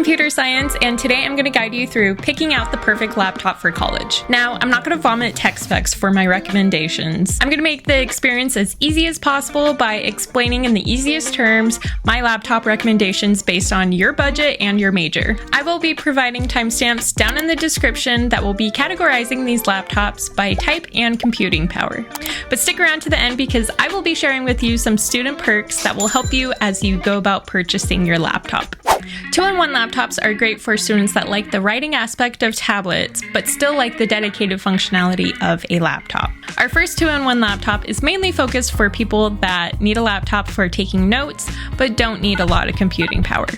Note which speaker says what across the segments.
Speaker 1: computer science, and today I'm going to guide you through picking out the perfect laptop for college. Now, I'm not going to vomit tech specs for my recommendations. I'm going to make the experience as easy as possible by explaining in the easiest terms my laptop recommendations based on your budget and your major. I will be providing timestamps down in the description that will be categorizing these laptops by type and computing power. But stick around to the end because I will be sharing with you some student perks that will help you as you go about purchasing your laptop. 2-in-1 laptops are great for students that like the writing aspect of tablets, but still like the dedicated functionality of a laptop. Our first 2-in-1 laptop is mainly focused for people that need a laptop for taking notes, but don't need a lot of computing power.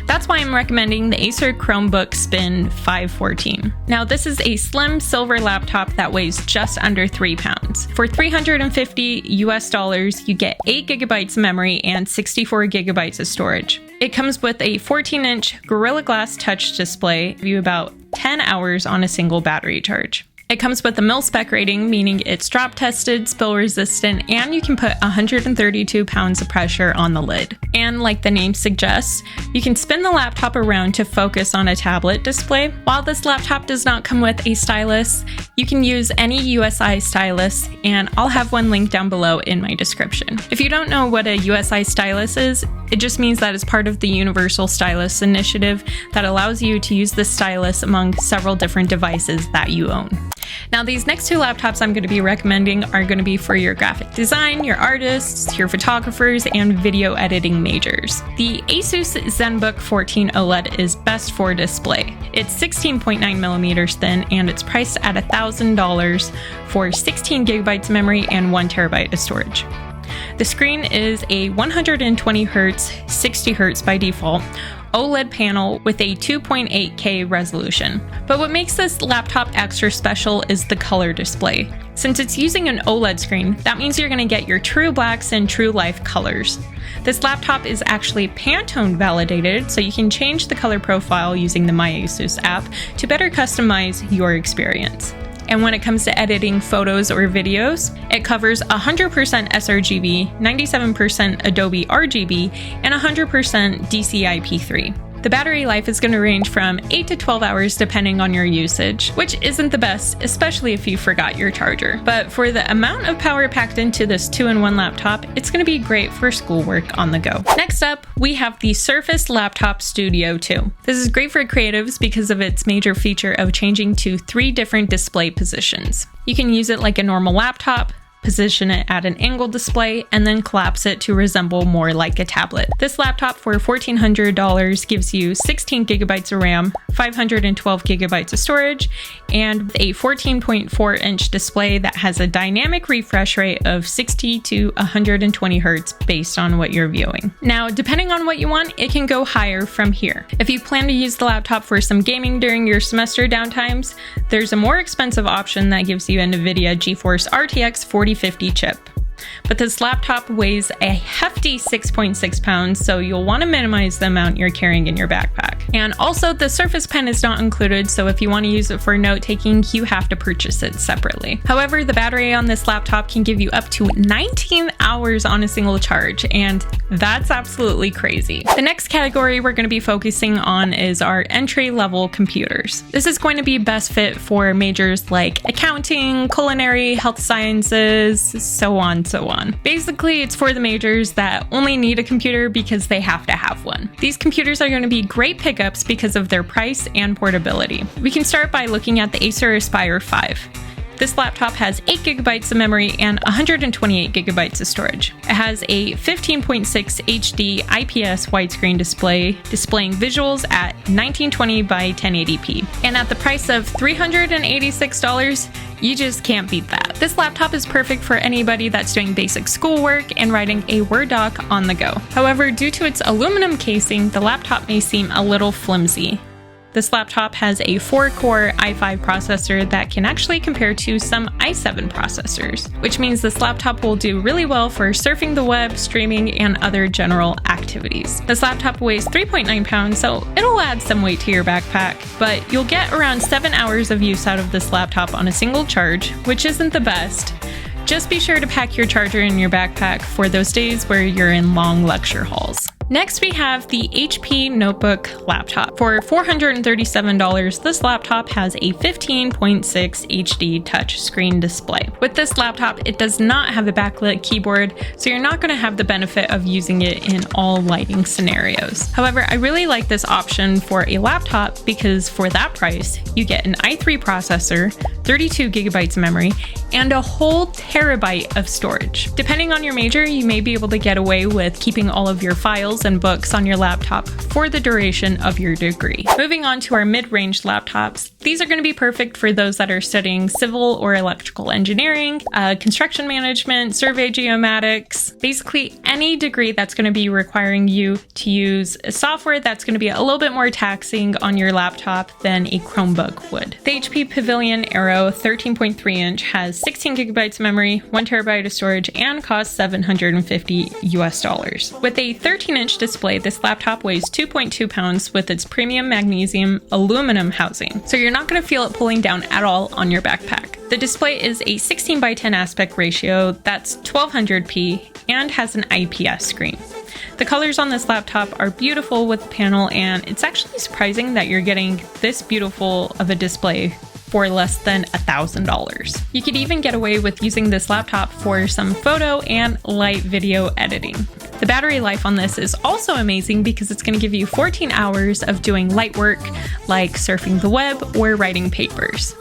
Speaker 1: That's why I'm recommending the Acer Chromebook Spin 514. Now, this is a slim silver laptop that weighs just under 3 pounds. For $350 US, you get 8 gigabytes of memory and 64 gigabytes of storage. It comes with a 14-inch Gorilla Glass touch display, give you about 10 hours on a single battery charge. It comes with a mil-spec rating, meaning it's drop tested, spill resistant, and you can put 132 pounds of pressure on the lid. And like the name suggests, you can spin the laptop around to focus on a tablet display. While this laptop does not come with a stylus, you can use any USI stylus, and I'll have one linked down below in my description. If you don't know what a USI stylus is, it just means that it's part of the Universal Stylus initiative that allows you to use the stylus among several different devices that you own. Now, these next two laptops I'm going to be recommending are going to be for your graphic design, your artists, your photographers, and video editing majors. The Asus ZenBook 14 OLED is best for display. It's 16.9 millimeters thin, and it's priced at $1,000 for 16 gigabytes of memory and 1 terabyte of storage. The screen is a 120 Hz, 60 Hz by default, OLED panel with a 2.8K resolution. But what makes this laptop extra special is the color display. Since it's using an OLED screen, that means you're going to get your true blacks and true life colors. This laptop is actually Pantone validated, so you can change the color profile using the My Asus app to better customize your experience. And when it comes to editing photos or videos, it covers 100% sRGB, 97% Adobe RGB, and 100% DCI-P3. The battery life is going to range from 8 to 12 hours depending on your usage, which isn't the best, especially if you forgot your charger. But for the amount of power packed into this 2-in-1 laptop, it's going to be great for schoolwork on the go. Next up, we have the Surface Laptop Studio 2. This is great for creatives because of its major feature of changing to 3 different display positions. You can use it like a normal laptop, position it at an angled display, and then collapse it to resemble more like a tablet. This laptop for $1,400 gives you 16 gigabytes of RAM, 512 gigabytes of storage, and a 14.4-inch display that has a dynamic refresh rate of 60 to 120 Hz based on what you're viewing. Now, depending on what you want, it can go higher from here. If you plan to use the laptop for some gaming during your semester downtimes, there's a more expensive option that gives you a NVIDIA GeForce RTX 4050 chip. But this laptop weighs a hefty 6.6 pounds, so you'll want to minimize the amount you're carrying in your backpack. And also, the Surface Pen is not included, so if you want to use it for note-taking, you have to purchase it separately. However, the battery on this laptop can give you up to 19 hours on a single charge, and that's absolutely crazy. The next category we're going to be focusing on is our entry-level computers. This is going to be best fit for majors like accounting, culinary, health sciences, so on. Basically, it's for the majors that only need a computer because they have to have one. These computers are going to be great pickups because of their price and portability. We can start by looking at the Acer Aspire 5. This laptop has 8 gigabytes of memory and 128 gigabytes of storage. It has a 15.6 HD IPS widescreen display, displaying visuals at 1920 by 1080p. And at the price of $386, you just can't beat that. This laptop is perfect for anybody that's doing basic schoolwork and writing a Word doc on the go. However, due to its aluminum casing, the laptop may seem a little flimsy. This laptop has a 4-core i5 processor that can actually compare to some i7 processors, which means this laptop will do really well for surfing the web, streaming, and other general activities. This laptop weighs 3.9 pounds, so it'll add some weight to your backpack, but you'll get around 7 hours of use out of this laptop on a single charge, which isn't the best. Just be sure to pack your charger in your backpack for those days where you're in long lecture halls. Next, we have the HP Notebook laptop. For $437, this laptop has a 15.6 HD touchscreen display. With this laptop, it does not have a backlit keyboard, so you're not going to have the benefit of using it in all lighting scenarios. However, I really like this option for a laptop because for that price, you get an i3 processor, 32 gigabytes of memory, and a whole terabyte of storage. Depending on your major, you may be able to get away with keeping all of your files and books on your laptop for the duration of your degree. Moving on to our mid-range laptops, these are going to be perfect for those that are studying civil or electrical engineering, construction management, survey geomatics, basically any degree that's going to be requiring you to use a software that's going to be a little bit more taxing on your laptop than a Chromebook would. The HP Pavilion Aero 13.3 inch has 16 gigabytes of memory, 1 terabyte of storage, and costs $750 US. With a 13-inch display, this laptop weighs 2.2 pounds with its premium magnesium aluminum housing, so you're not going to feel it pulling down at all on your backpack. The display is a 16:10 aspect ratio, that's 1200p, and has an IPS screen. The colors on this laptop are beautiful with the panel, and it's actually surprising that you're getting this beautiful of a display for less than $1,000. You could even get away with using this laptop for some photo and light video editing. The battery life on this is also amazing because it's going to give you 14 hours of doing light work like surfing the web or writing papers.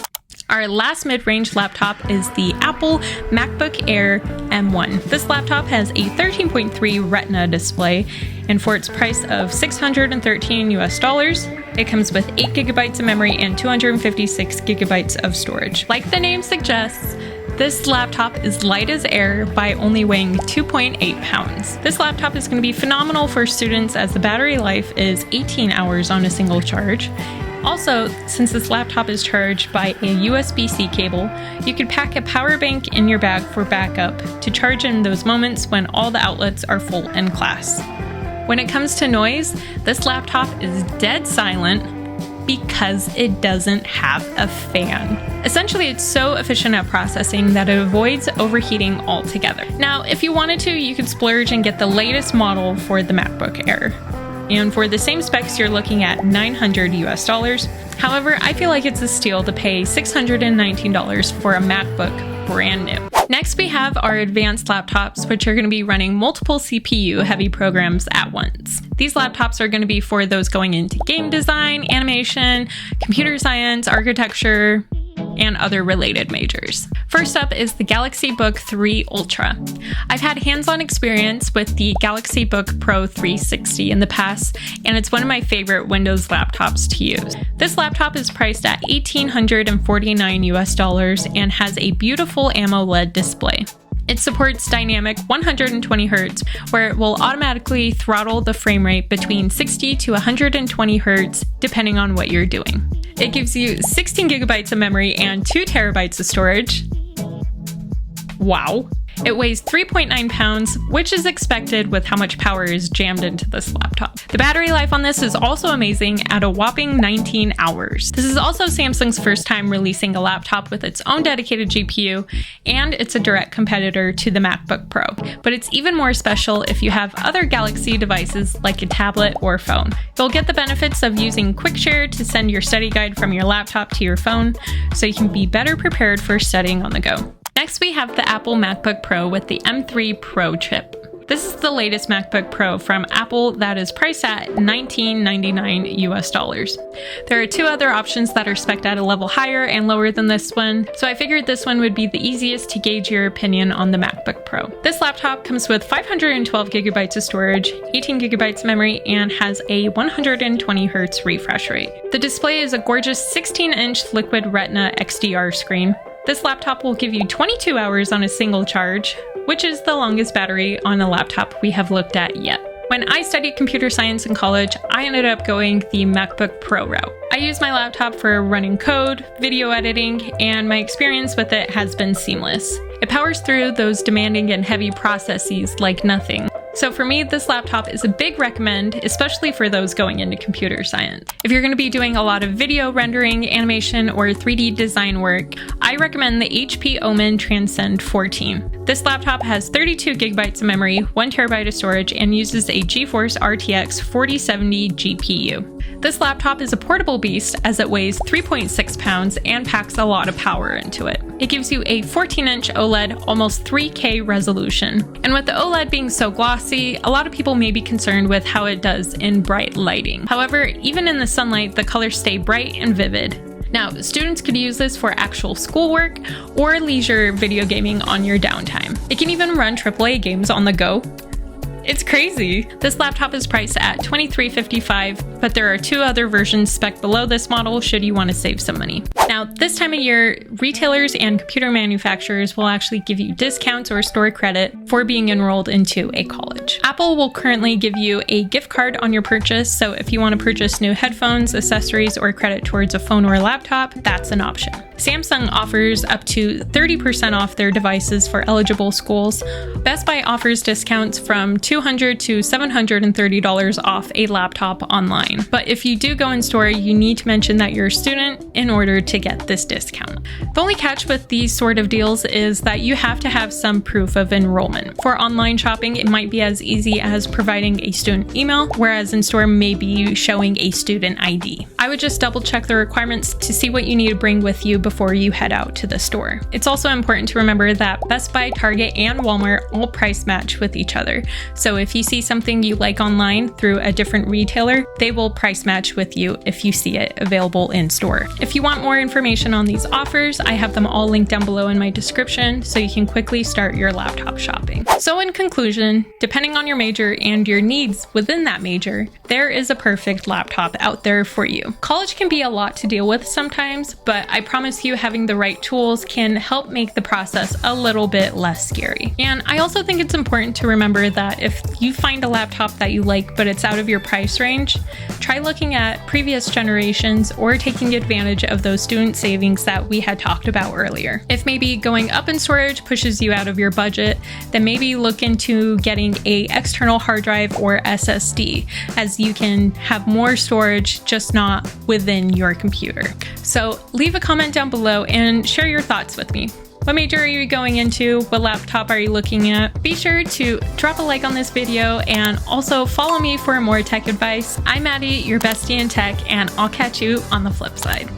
Speaker 1: Our last mid-range laptop is the Apple MacBook Air M1. This laptop has a 13.3 Retina display, and for its price of $613 US, it comes with 8 gigabytes of memory and 256 gigabytes of storage. Like the name suggests, this laptop is light as air by only weighing 2.8 pounds. This laptop is going to be phenomenal for students as the battery life is 18 hours on a single charge. Also, since this laptop is charged by a USB-C cable, you could pack a power bank in your bag for backup to charge in those moments when all the outlets are full in class. When it comes to noise, this laptop is dead silent because it doesn't have a fan. Essentially, it's so efficient at processing that it avoids overheating altogether. Now, if you wanted to, you could splurge and get the latest model for the MacBook Air. And for the same specs, you're looking at $900 US. However, I feel like it's a steal to pay $619 for a MacBook brand new. Next, we have our advanced laptops, which are going to be running multiple CPU heavy programs at once. These laptops are going to be for those going into game design, animation, computer science, architecture, and other related majors. First up is the Galaxy Book 3 Ultra. I've had hands-on experience with the Galaxy Book Pro 360 in the past, and it's one of my favorite Windows laptops to use. This laptop is priced at $1,849 US and has a beautiful AMOLED display. It supports dynamic 120 Hz, where it will automatically throttle the frame rate between 60 to 120 Hz, depending on what you're doing. It gives you 16 gigabytes of memory and 2 terabytes of storage. Wow. It weighs 3.9 pounds, which is expected with how much power is jammed into this laptop. The battery life on this is also amazing at a whopping 19 hours. This is also Samsung's first time releasing a laptop with its own dedicated GPU, and it's a direct competitor to the MacBook Pro. But it's even more special if you have other Galaxy devices like a tablet or phone. You'll get the benefits of using QuickShare to send your study guide from your laptop to your phone, so you can be better prepared for studying on the go. Next, we have the Apple MacBook Pro with the M3 Pro chip. This is the latest MacBook Pro from Apple that is priced at $1999 US. There are 2 other options that are spec'd at a level higher and lower than this one, so I figured this one would be the easiest to gauge your opinion on the MacBook Pro. This laptop comes with 512 gigabytes of storage, 18 gigabytes of memory, and has a 120 Hz refresh rate. The display is a gorgeous 16-inch Liquid Retina XDR screen. This laptop will give you 22 hours on a single charge, which is the longest battery on a laptop we have looked at yet. When I studied computer science in college, I ended up going the MacBook Pro route. I use my laptop for running code, video editing, and my experience with it has been seamless. It powers through those demanding and heavy processes like nothing. So for me, this laptop is a big recommend, especially for those going into computer science. If you're going to be doing a lot of video rendering, animation, or 3D design work, I recommend the HP Omen Transcend 14. This laptop has 32 gigabytes of memory, 1 terabyte of storage, and uses a GeForce RTX 4070 GPU. This laptop is a portable beast as it weighs 3.6 pounds and packs a lot of power into it. It gives you a 14-inch OLED, almost 3K resolution. And with the OLED being so glossy, a lot of people may be concerned with how it does in bright lighting. However, even in the sunlight, the colors stay bright and vivid. Now, students could use this for actual schoolwork or leisure video gaming on your downtime. It can even run AAA games on the go. It's crazy! This laptop is priced at $23.55, but there are 2 other versions spec'd below this model should you want to save some money. Now, this time of year, retailers and computer manufacturers will actually give you discounts or store credit for being enrolled into a college. Apple will currently give you a gift card on your purchase, so if you want to purchase new headphones, accessories, or credit towards a phone or a laptop, that's an option. Samsung offers up to 30% off their devices for eligible schools. Best Buy offers discounts from $200 to $730 off a laptop online. But if you do go in store, you need to mention that you're a student in order to get this discount. The only catch with these sort of deals is that you have to have some proof of enrollment. For online shopping, it might be as easy as providing a student email, whereas in store may be showing a student ID. I would just double check the requirements to see what you need to bring with you before you head out to the store. It's also important to remember that Best Buy, Target, and Walmart all price match with each other. So if you see something you like online through a different retailer, they will price match with you if you see it available in store. If you want more information on these offers, I have them all linked down below in my description so you can quickly start your laptop shopping. So in conclusion, depending on your major and your needs within that major, there is a perfect laptop out there for you. College can be a lot to deal with sometimes, but I promise you having the right tools can help make the process a little bit less scary. And I also think it's important to remember that if you find a laptop that you like but it's out of your price range, try looking at previous generations or taking advantage of those student savings that we had talked about earlier. If maybe going up in storage pushes you out of your budget, then maybe look into getting an external hard drive or SSD, as you can have more storage, just not within your computer. So leave a comment down below and share your thoughts with me. What major are you going into? What laptop are you looking at? Be sure to drop a like on this video and also follow me for more tech advice. I'm Maddie, your bestie in tech, and I'll catch you on the flip side.